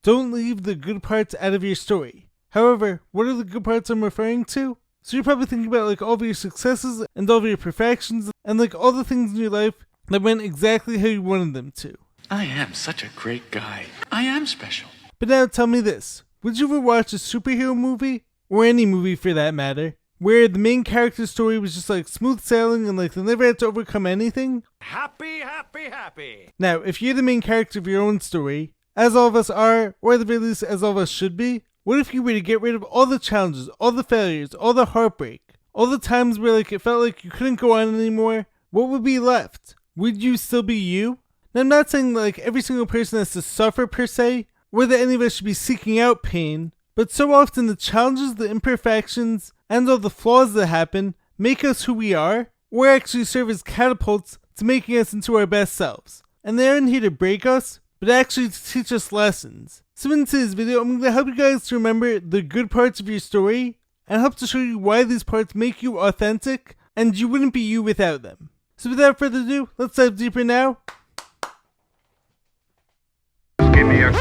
don't leave the good parts out of your story. However, what are the good parts I'm referring to? So you're probably thinking about like all of your successes and all of your perfections and like all the things in your life that went exactly how you wanted them to. I am such a great guy. I am special. But now tell me this, would you ever watch a superhero movie, or any movie for that matter, where the main character's story was just like smooth sailing and like they never had to overcome anything? Happy, happy, happy. Now, if you're the main character of your own story, as all of us are, or at the very least as all of us should be, what if you were to get rid of all the challenges, all the failures, all the heartbreak, all the times where like it felt like you couldn't go on anymore? What would be left? Would you still be you? Now, I'm not saying that like every single person has to suffer per se, or that any of us should be seeking out pain, but so often the challenges, the imperfections, and all the flaws that happen make us who we are, or actually serve as catapults to making us into our best selves. And they aren't here to break us, but actually to teach us lessons. So in today's video, I'm going to help you guys to remember the good parts of your story, and help to show you why these parts make you authentic, and you wouldn't be you without them. So without further ado, let's dive deeper now. Give me a...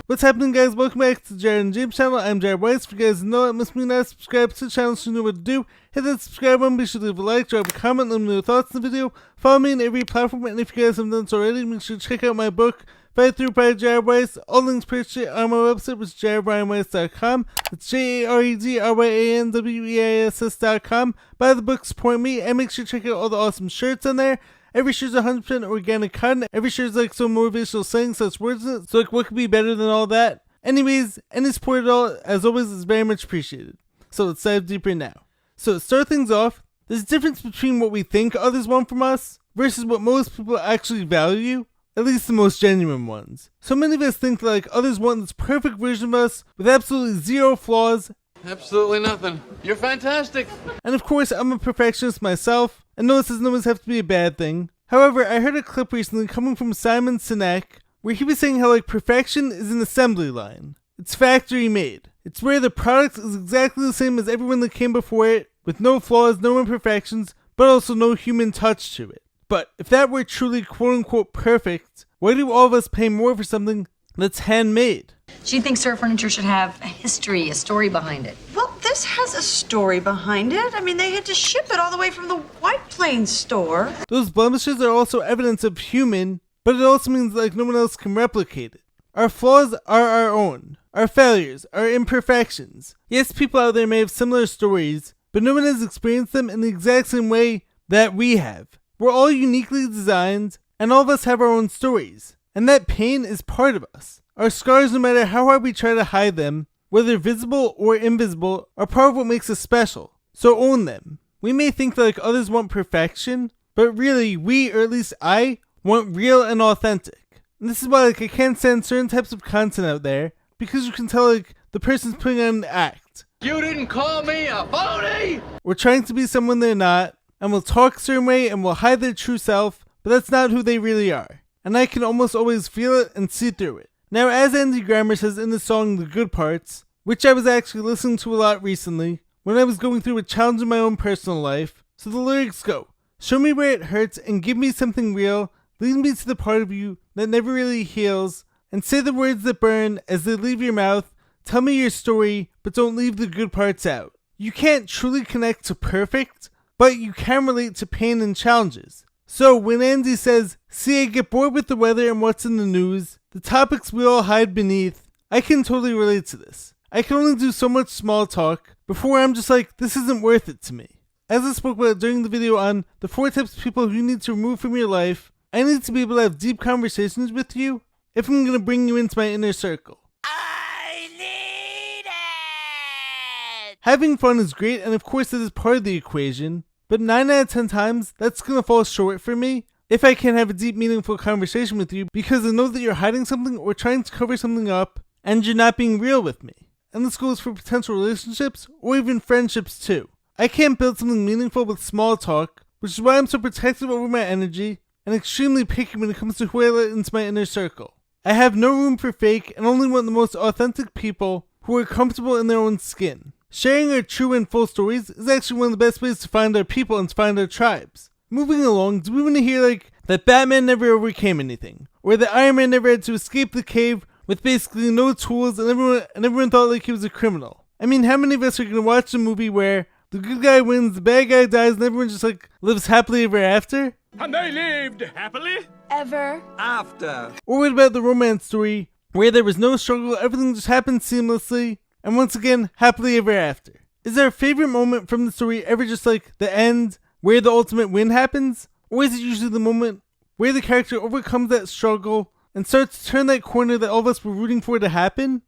What's happening, guys? Welcome back to the Jared and James channel. I'm Jared Weiss. If you guys know it, must be not subscribe to the channel so you know what to do. Hit that subscribe button, be sure to leave a like, drop a comment, let me know your thoughts in the video. Follow me on every platform, and if you guys haven't done so already, make sure to check out my book, Fight Through by Jared Weiss. All links purchased on my website, which is jaredbryanweiss.com. It's JAREDRYANWEISS.com. Buy the book, support me, and make sure to check out all the awesome shirts on there. Every shirt is 100% organic cotton. Every shirt is like some motivational saying such words in it. So like what could be better than all that? Anyways, any support at all, as always, is very much appreciated. So let's dive deeper now. So to start things off, there's a difference between what we think others want from us versus what most people actually value, at least the most genuine ones. So many of us think that like others want this perfect version of us with absolutely zero flaws. Absolutely nothing. You're fantastic. And of course, I'm a perfectionist myself, and no, this doesn't always have to be a bad thing. However, I heard a clip recently coming from Simon Sinek, where he was saying how like perfection is an assembly line. It's factory made. It's where the product is exactly the same as everyone that came before it, with no flaws, no imperfections, but also no human touch to it. But if that were truly quote-unquote perfect, why do all of us pay more for something that's handmade? She thinks her furniture should have a history, a story behind it. Well, this has a story behind it. I mean, they had to ship it all the way from the White Plains store. Those blemishes are also evidence of human, but it also means like no one else can replicate it. Our flaws are our own. Our failures, our imperfections. Yes, people out there may have similar stories, but no one has experienced them in the exact same way that we have. We're all uniquely designed, and all of us have our own stories. And that pain is part of us. Our scars, no matter how hard we try to hide them, whether visible or invisible, are part of what makes us special. So own them. We may think that like others want perfection, but really we, or at least I, want real and authentic. And this is why like I can't stand certain types of content out there, because you can tell like the person's putting on an act. You didn't call me a phony! Or trying to be someone they're not, and will talk a certain way and will hide their true self, but that's not who they really are. And I can almost always feel it and see through it. Now, as Andy Grammer says in the song The Good Parts, which I was actually listening to a lot recently, when I was going through a challenge in my own personal life, so the lyrics go, "Show me where it hurts and give me something real, lead me to the part of you that never really heals, and say the words that burn as they leave your mouth, tell me your story, but don't leave the good parts out." You can't truly connect to perfect, but you can relate to pain and challenges. So when Andy says, "See, I get bored with the weather and what's in the news, the topics we all hide beneath," I can totally relate to this. I can only do so much small talk before I'm just like, this isn't worth it to me. As I spoke about during the video on the 4 types of people who you need to remove from your life, I need to be able to have deep conversations with you if I'm going to bring you into my inner circle. I need it! Having fun is great, and of course that is part of the equation, but 9 out of 10 times, that's going to fall short for me if I can't have a deep, meaningful conversation with you because I know that you're hiding something or trying to cover something up and you're not being real with me. And this goes for potential relationships or even friendships too. I can't build something meaningful with small talk, which is why I'm so protective over my energy and extremely picky when it comes to who I let into my inner circle. I have no room for fake and only want the most authentic people who are comfortable in their own skin. Sharing our true and full stories is actually one of the best ways to find our people and to find our tribes. Moving along, do we want to hear like that Batman never overcame anything, or that Iron Man never had to escape the cave with basically no tools and everyone thought like he was a criminal? I mean, how many of us are going to watch a movie where the good guy wins, the bad guy dies, and everyone just like lives happily ever after? And they lived happily Ever. after. Or what about the romance story where there was no struggle, everything just happened seamlessly, and once again, happily ever after? Is our favorite moment from the story ever just like the end, where the ultimate win happens? Or is it usually the moment where the character overcomes that struggle and starts to turn that corner that all of us were rooting for to happen?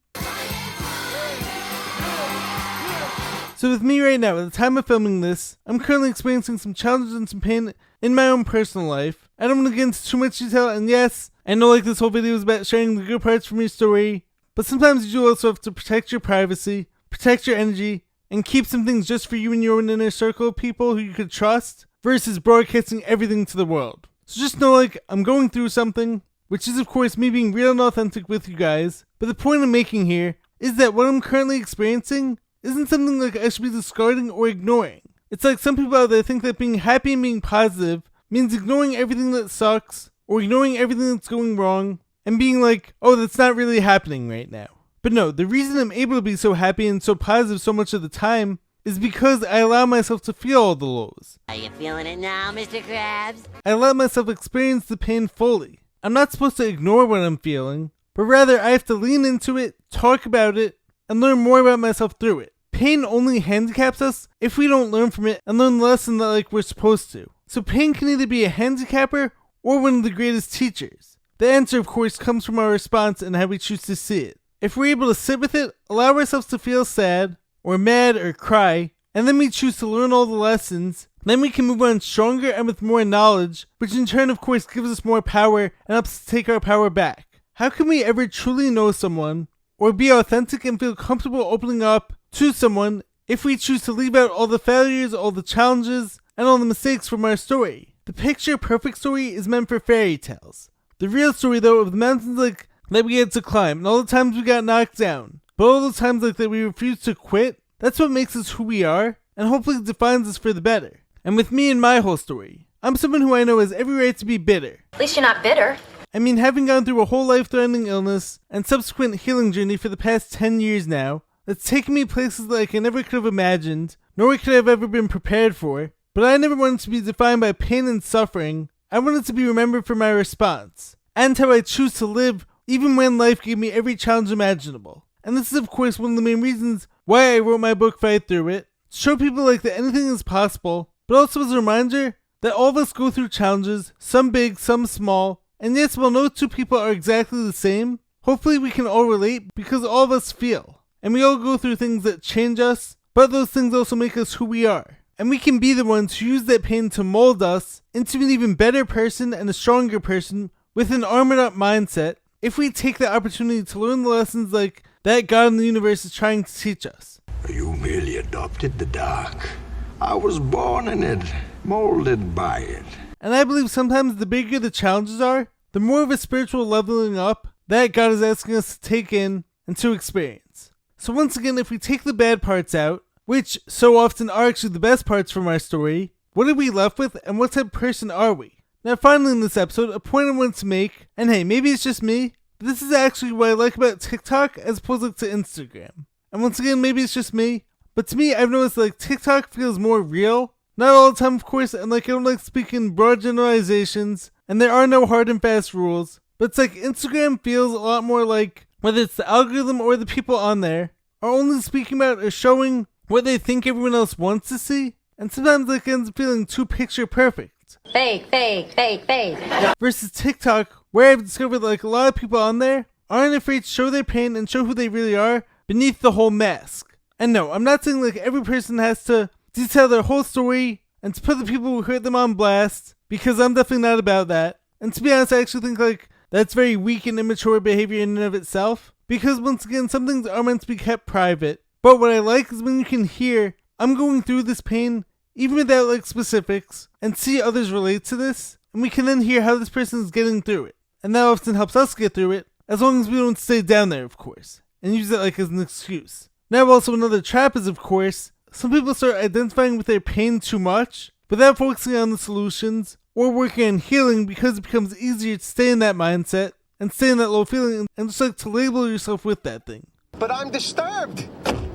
So with me right now, at the time of filming this, I'm currently experiencing some challenges and some pain in my own personal life. I don't want to get into too much detail, and yes, I know like this whole video is about sharing the good parts from your story, but sometimes you do also have to protect your privacy, protect your energy, and keep some things just for you and your own inner circle of people who you could trust, versus broadcasting everything to the world. So just know like, I'm going through something, which is of course me being real and authentic with you guys, but the point I'm making here is that what I'm currently experiencing isn't something like I should be discarding or ignoring. It's like some people out there think that being happy and being positive means ignoring everything that sucks, or ignoring everything that's going wrong, and being like, oh, that's not really happening right now. But no, the reason I'm able to be so happy and so positive so much of the time is because I allow myself to feel all the lows. Are you feeling it now, Mr. Krabs? I let myself experience the pain fully. I'm not supposed to ignore what I'm feeling, but rather I have to lean into it, talk about it, and learn more about myself through it. Pain only handicaps us if we don't learn from it and learn the lesson that like we're supposed to. So pain can either be a handicapper or one of the greatest teachers. The answer of course comes from our response and how we choose to see it. If we're able to sit with it, allow ourselves to feel sad, or mad, or cry, and then we choose to learn all the lessons, then we can move on stronger and with more knowledge, which in turn of course gives us more power and helps us take our power back. How can we ever truly know someone, or be authentic and feel comfortable opening up to someone if we choose to leave out all the failures, all the challenges, and all the mistakes from our story? The picture perfect story is meant for fairy tales. The real story though of the mountains like that we had to climb and all the times we got knocked down, but all the times like that we refused to quit, that's what makes us who we are and hopefully defines us for the better. And with me and my whole story, I'm someone who I know has every right to be bitter. At least you're not bitter. I mean, having gone through a whole life-threatening illness and subsequent healing journey for the past 10 years now, that's taken me places like I never could have imagined, nor could I have ever been prepared for, but I never wanted to be defined by pain and suffering. I wanted to be remembered for my response, and how I choose to live even when life gave me every challenge imaginable. And this is of course one of the main reasons why I wrote my book Fight Through It, to show people like that anything is possible, but also as a reminder that all of us go through challenges, some big, some small, and yes, while no two people are exactly the same, hopefully we can all relate because all of us feel. And we all go through things that change us, but those things also make us who we are. And we can be the ones who use that pain to mold us into an even better person and a stronger person with an armored up mindset if we take the opportunity to learn the lessons like that God in the universe is trying to teach us. You merely adopted the dark. I was born in it, molded by it. And I believe sometimes the bigger the challenges are, the more of a spiritual leveling up that God is asking us to take in and to experience. So once again, if we take the bad parts out, which so often are actually the best parts from our story, what are we left with and what type of person are we? Now finally in this episode, a point I want to make, and hey, maybe it's just me, but this is actually what I like about TikTok as opposed to Instagram. And once again, maybe it's just me, but to me, I've noticed like TikTok feels more real. Not all the time, of course, and like I don't like speaking broad generalizations, and there are no hard and fast rules, but it's like Instagram feels a lot more like, whether it's the algorithm or the people on there, are only speaking about or showing what they think everyone else wants to see, and sometimes like ends up feeling too picture perfect. Fake. Versus TikTok, where I've discovered like a lot of people on there aren't afraid to show their pain and show who they really are beneath the whole mask. And no, I'm not saying like every person has to detail their whole story and to put the people who hurt them on blast, because I'm definitely not about that. And to be honest, I actually think like that's very weak and immature behavior in and of itself, because once again, some things are meant to be kept private. But what I like is when you can hear, I'm going through this pain, even without like specifics, and see others relate to this, and we can then hear how this person is getting through it. And that often helps us get through it, as long as we don't stay down there, of course, and use it like as an excuse. Now also another trap is, of course, some people start identifying with their pain too much without focusing on the solutions or working on healing, because it becomes easier to stay in that mindset and stay in that low feeling and just like to label yourself with that thing. But I'm disturbed.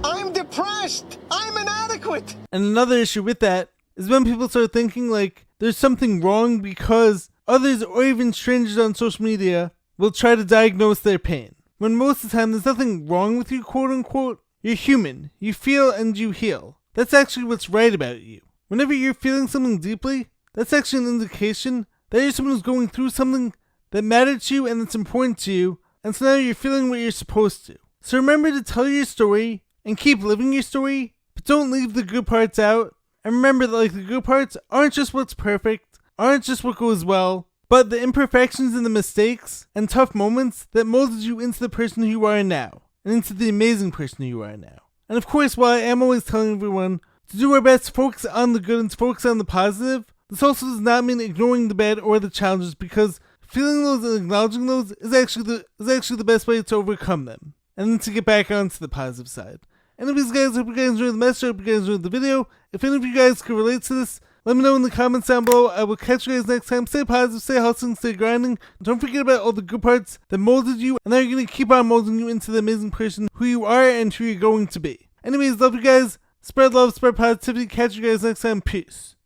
I'm depressed. I'm inadequate. And another issue with that is when people start thinking like there's something wrong because others or even strangers on social media will try to diagnose their pain. When most of the time there's nothing wrong with you, quote unquote. You're human. You feel and you heal. That's actually what's right about you. Whenever you're feeling something deeply, that's actually an indication that you're someone who's going through something that mattered to you and that's important to you, and so now you're feeling what you're supposed to. So remember to tell your story and keep living your story, but don't leave the good parts out. And remember that like the good parts aren't just what's perfect, aren't just what goes well, but the imperfections and the mistakes and tough moments that molded you into the person who you are now, and into the amazing person who you are now. And of course, while I am always telling everyone to do our best to focus on the good and to focus on the positive, this also does not mean ignoring the bad or the challenges, because feeling those and acknowledging those is actually the best way to overcome them, and then to get back onto the positive side. Anyways guys, I hope you guys enjoyed the message, I hope you guys enjoyed the video. If any of you guys could relate to this, let me know in the comments down below. I will catch you guys next time. Stay positive, stay hustling, stay grinding. Don't forget about all the good parts that molded you, and they're going to keep on molding you into the amazing person who you are and who you're going to be. Anyways, love you guys. Spread love, spread positivity. Catch you guys next time. Peace.